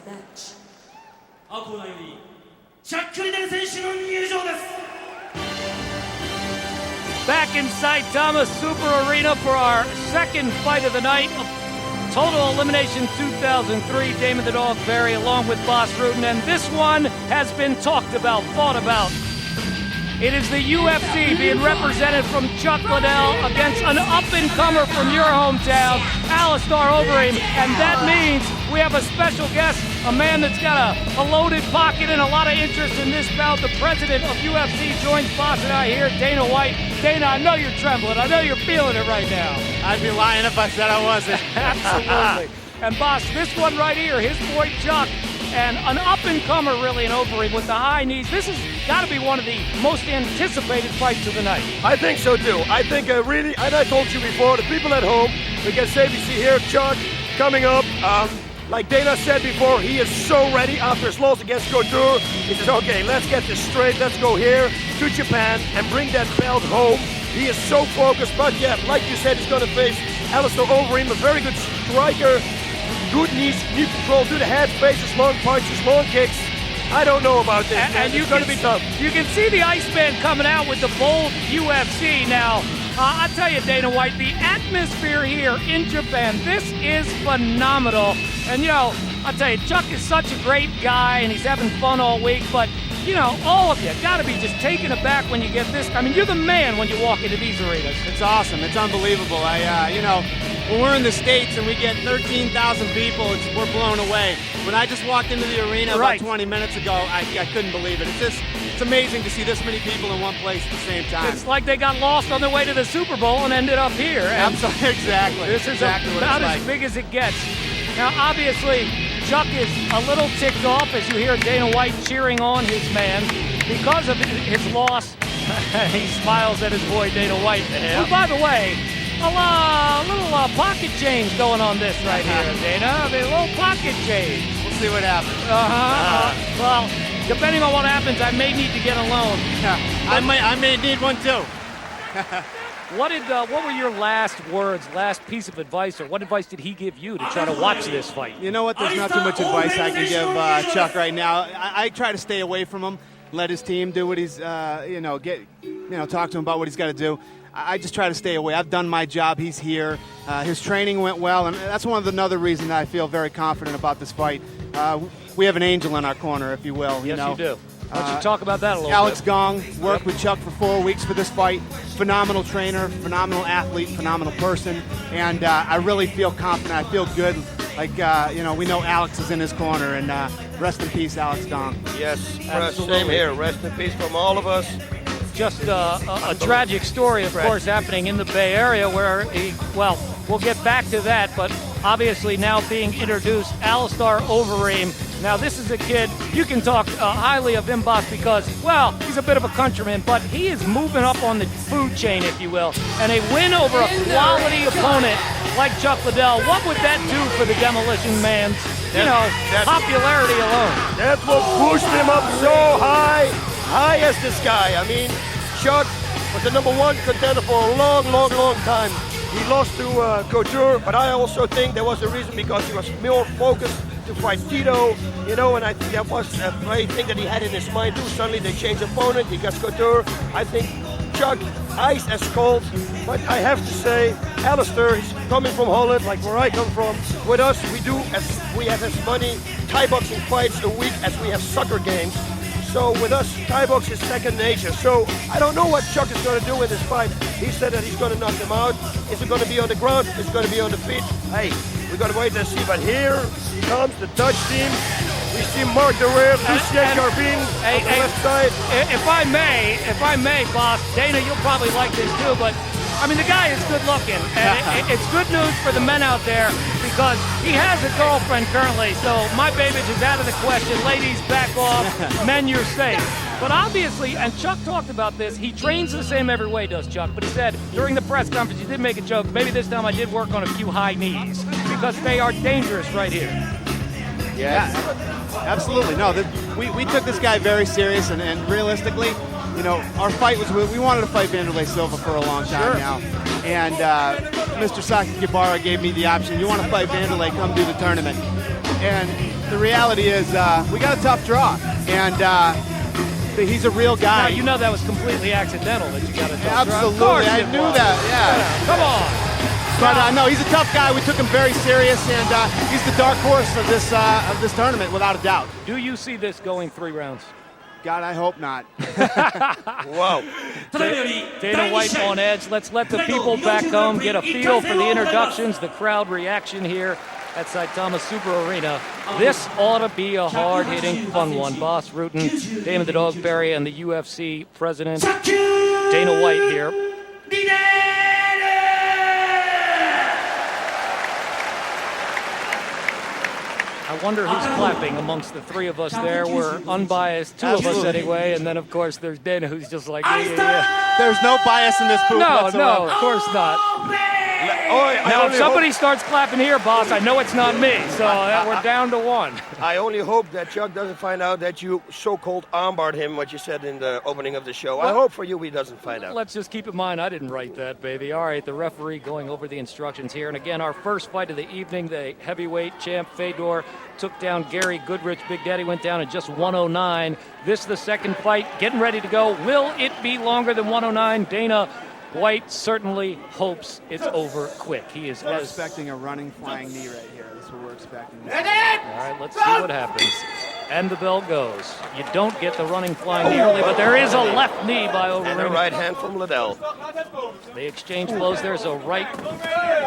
match. 青コーナーよりチャック・リデル選手の入場です。 Back inside Thomas Super Arena for our second fight of the night. Total Elimination 2003, Damon the Dog Berry along with Boss Rudin, and this one has been talked about, thought about. It is the UFC being represented from Chuck Liddell against an up-and-comer from your hometown, Alistair Overeem, and that means we have a special guest, a man that's got a loaded pocket and a lot of interest in this bout. The president of UFC joins Boss and I here, Dana White. Dana, I know you're trembling. I know you're feeling it right now. I'd be lying if I said I wasn't. Absolutely. And Boss, this one right here, his boy Chuck, and an up-and-comer really in Overeem with the high knees. This has got to be one of the most anticipated fights of the night. I think so too. I think really, and I told you before, the people at home, we can safely see here Chuck coming up. Like Dana said before, he is so ready after his loss against Couture. He says, okay, let's get this straight. Let's go here to Japan and bring that belt home. He is so focused, but yeah, like you said, he's going to face Alistair Overeem, a very good striker. Good knees, knee control, do the head faces, long punches, long kicks. I don't know about this. And it's going to be tough. You can see the Iceman coming out with the bold UFC now. I'll tell you, Dana White, the atmosphere here in Japan, this is phenomenal. And, you know, I'll tell you, Chuck is such a great guy, and he's having fun all week. But, you know, all of you got to be just taken aback when you get this. I mean, you're the man when you walk into these arenas. It's awesome. It's unbelievable. You know, when we're in the States and we get 13,000 people, we're blown away. When I just walked into the arena about 20 minutes ago, I couldn't believe it. It's amazing to see this many people in one place at the same time. It's like they got lost on their way to the Super Bowl and ended up here. Absolutely, exactly. This is exactly about as big as it gets. Now, obviously, Chuck is a little ticked off as you hear Dana White cheering on his man because of his loss. He smiles at his boy Dana White. Who, by the way, a little pocket change going on this right here, Dana. I mean, a little pocket change. We'll see what happens. Well, depending on what happens, I may need to get a loan. I may need one too. What were your last words, last piece of advice, or what advice did he give you to try to watch this fight? You know what? There's not too much advice I can give Chuck right now. I try to stay away from him, let his team do what he's, talk to him about what he's got to do. I just try to stay away. I've done my job. He's here. His training went well, and that's another reason that I feel very confident about this fight. We have an angel in our corner, if you will. Yes, you do. Why don't you talk about that a little Alex bit? Gong worked with Chuck for 4 weeks for this fight. Phenomenal trainer, phenomenal athlete, phenomenal person, and I really feel confident. I feel good. Like, we know Alex is in his corner, and rest in peace, Alex Gong. Yes, same here. Rest in peace from all of us. Just a tragic story, of course, happening in the Bay Area where we'll get back to that, but obviously now being introduced, Alistair Overeem. Now, this is a kid, you can talk highly of him, Boss, because, he's a bit of a countryman, but he is moving up on the food chain, if you will. And a win over a quality opponent like Chuck Liddell, what would that do for the Demolition Man's, popularity alone? That's what pushed him up so high as this guy. I mean, Chuck was the #1 contender for a long, long, long time. He lost to Couture, but I also think there was a reason because he was more focused to fight Tito, and I think that was a great thing that he had in his mind too. Suddenly they changed opponent, he got Couture. I think Chuck, ice as cold, but I have to say, Alistair, he's coming from Holland, like where I come from. With us, we have as many Thai boxing fights a week as we have soccer games. So with us, Thai box is second nature. So I don't know what Chuck is going to do with this fight. He said that he's going to knock him out. Is it going to be on the ground? Is it going to be on the feet? Hey, we got to wait and see. But here comes the Dutch team. We see Mark de Reer, Lucien Carbine on the left side. If I may, Boss, Dana, you'll probably like this too, but I mean, the guy is good looking, and it's good news for the men out there because he has a girlfriend currently, so my babyage is out of the question. Ladies, back off. Men, you're safe. But obviously, and Chuck talked about this, he trains the same every way, does Chuck, but he said during the press conference, he did make a joke, maybe this time I did work on a few high knees because they are dangerous right here. Yeah, absolutely. No, we took this guy very serious, and realistically, our fight was, we wanted to fight Vanderlei Silva for a long time now. And Mr. Sakakibara gave me the option, you want to fight Vanderlei, come do the tournament. And the reality is we got a tough draw, and he's a real guy. Now, you know that was completely accidental that you got a tough draw. Absolutely, I knew that. Yeah. Come on. But no, he's a tough guy. We took him very serious, and he's the dark horse of this tournament, without a doubt. Do you see this going 3 rounds? God, I hope not. Wow. Dana White on edge. Let's let the people back home get a feel for the introductions, the crowd reaction here at Saitama Super Arena. This ought to be a hard-hitting, fun one. Boss Rutten, Damon the Dog Perry, and the UFC president, Dana White here. I wonder who's clapping amongst the 3 of us there. We're unbiased, 2 of us anyway, and then of course there's Dana who's just like, yeah. There's no bias in this booth whatsoever. No, of course not. Now, if somebody starts clapping here, boss, I know it's not me, so we're down to 1. I only hope that Chuck doesn't find out that you so-called armbarred him, what you said in the opening of the show. I hope for you he doesn't find out. Let's just keep in mind, I didn't write that, baby. All right, the referee going over the instructions here. And again, our first fight of the evening, the heavyweight champ Fedor took down Gary Goodrich. Big Daddy went down at just 109. This the second fight, getting ready to go. Will it be longer than 109? Dana White certainly hopes it's over quick. He is expecting a running, flying knee right here. That's what we're expecting. All right, let's see what happens. And the bell goes. You don't get the running, flying knee early, but there is a left knee by Overeem. And a right hand from Liddell. They exchange blows. There's a right,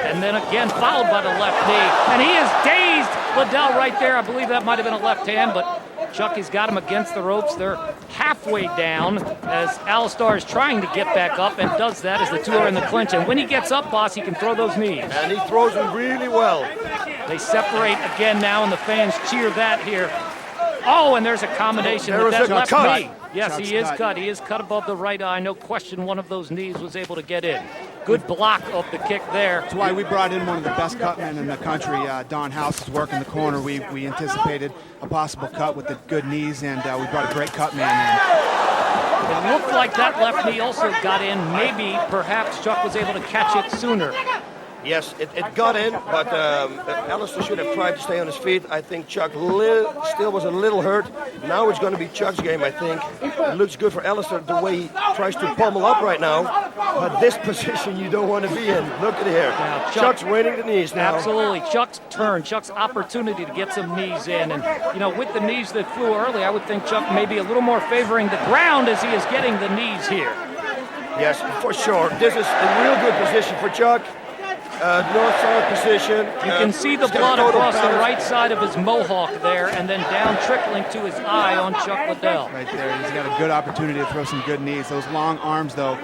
and then again followed by the left knee. And he is dazed. Liddell right there. I believe that might have been a left hand, but Chucky's got him against the ropes. They're halfway down as Alistair is trying to get back up and does that as the 2 are in the clinch. And when he gets up, boss, he can throw those knees. And he throws them really well. They separate again now, and the fans cheer that here. Oh, and there's a combination with that left knee. Yes, he is cut. He is cut above the right eye. No question one of those knees was able to get in. Good block of the kick there. That's why we brought in one of the best cutmen in the country. Don House is working the corner. We anticipated a possible cut with the good knees, and we brought a great cutman in. It looked like that left knee also got in. Maybe, perhaps, Chuck was able to catch it sooner. Yes, it got in, but Alistair should have tried to stay on his feet. I think Chuck still was a little hurt. Now it's going to be Chuck's game, I think. It looks good for Alistair the way he tries to pummel up right now. But this position you don't want to be in. Look at here. Now, Chuck's winning the knees now. Absolutely. Chuck's turn, Chuck's opportunity to get some knees in. And, you know, with the knees that flew early, I would think Chuck may be a little more favoring the ground as he is getting the knees here. Yes, for sure. This is a real good position for Chuck. North-south position. You can see the blood across the right side of his mohawk there, and then down trickling to his eye on Chuck Liddell. Right there, he's got a good opportunity to throw some good knees. Those long arms, though,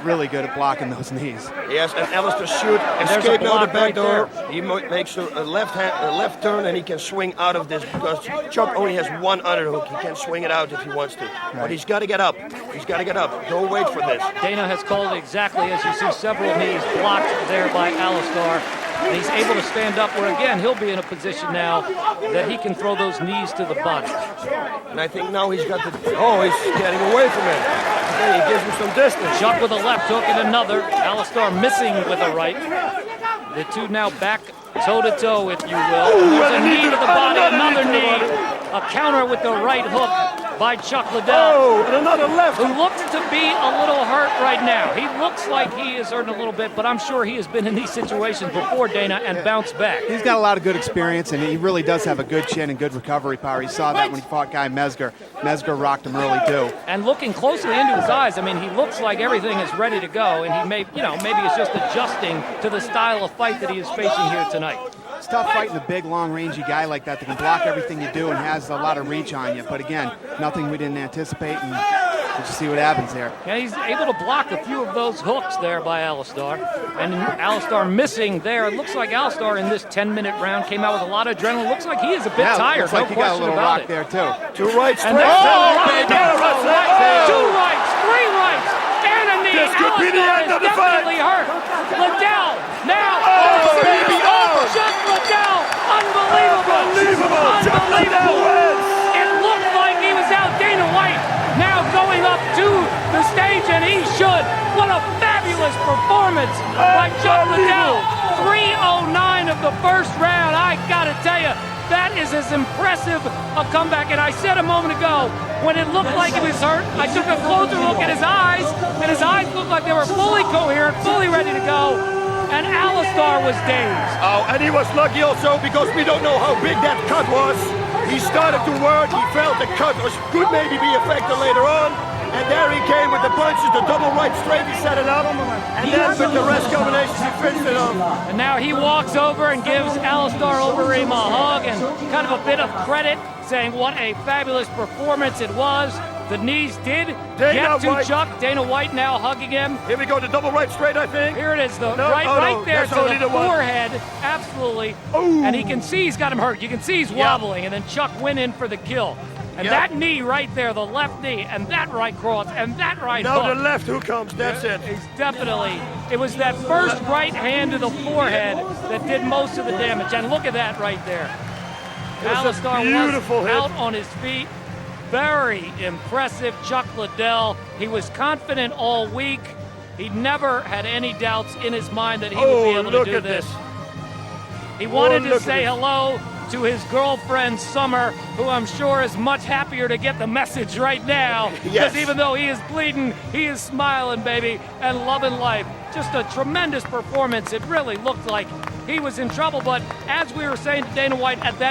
really good at blocking those knees. Yes, and Alistair should escape out the back door. He makes a left turn, and he can swing out of this because Chuck only has one underhook. He can swing it out if he wants to. Right. But he's got to get up. He's got to get up. Don't wait for this. Dana has called exactly as you see several knees blocked there by Alistair. And he's able to stand up where, again, he'll be in a position now that he can throw those knees to the body. And I think now he's got the... Oh, he's getting away from him. Okay, he gives him some distance. Chuck with a left hook and another. Alistair missing with a right. The 2 now back toe-to-toe, if you will. There's a knee to the body, another knee. A counter with the right hook by Chuck Liddell. Oh, and another left. Who looks to be a little hurt right now. He looks like he is hurting a little bit, but I'm sure he has been in these situations before, Dana, and bounced back. He's got a lot of good experience, and he really does have a good chin and good recovery power. He saw that when he fought Guy Mesger. Mesger rocked him early, too. And looking closely into his eyes, I mean, he looks like everything is ready to go, and he may, maybe is just adjusting to the style of fight that he is facing here tonight. It's tough fighting a big, long-rangey guy like that can block everything you do and has a lot of reach on you. But again, nothing we didn't anticipate, and we'll just see what happens here. Yeah, he's able to block a few of those hooks there by Alistair. And Alistair missing there. It looks like Alistair in this 10-minute round came out with a lot of adrenaline. Looks like he is a bit tired. Looks like he got a little rock there, too. 2 rights, and 2 rights, 3 rights, and a knee. This could be the end of the fight. Definitely hurt. Liddell now. Chuck Liddell. Unbelievable. It looked like he was out. Dana White now going up to the stage, and he should. What a fabulous performance by Chuck Liddell. 309 of the first round. I gotta tell you, that is as impressive a comeback. And I said a moment ago, when it looked like he was hurt, I took a closer look at his eyes, and his eyes looked like they were fully coherent, fully ready to go. And Alistair was dazed. Oh, and he was lucky also because we don't know how big that cut was. He started to work, he felt the cut could maybe be affected later on. And there he came with the punches, the double right straight, he set it up. And then with the rest combinations, he finished it off. And now he walks over and gives Alistair Overeem a hug and kind of a bit of credit, saying what a fabulous performance it was. The knees did get to Chuck. Dana White now hugging him. Here we go, the double right straight, I think. Here it is, right there that's to only the one. forehead. Absolutely. Ooh. And he can see he's got him hurt. You can see he's wobbling, and then Chuck went in for the kill. And that knee right there, the left knee, and that right cross, and that right Now hook. the left hook comes, that's it. He's definitely, it was that first right hand to the forehead that did most of the damage. And look at that right there. Alistair was out on his feet. Very impressive, Chuck Liddell. He was confident all week. He never had any doubts in his mind that he would be able to do this. He wanted to say hello to his girlfriend, Summer, who I'm sure is much happier to get the message right now. Because even though he is bleeding, he is smiling, baby, and loving life. Just a tremendous performance. It really looked like he was in trouble, but as we were saying to Dana White at that moment,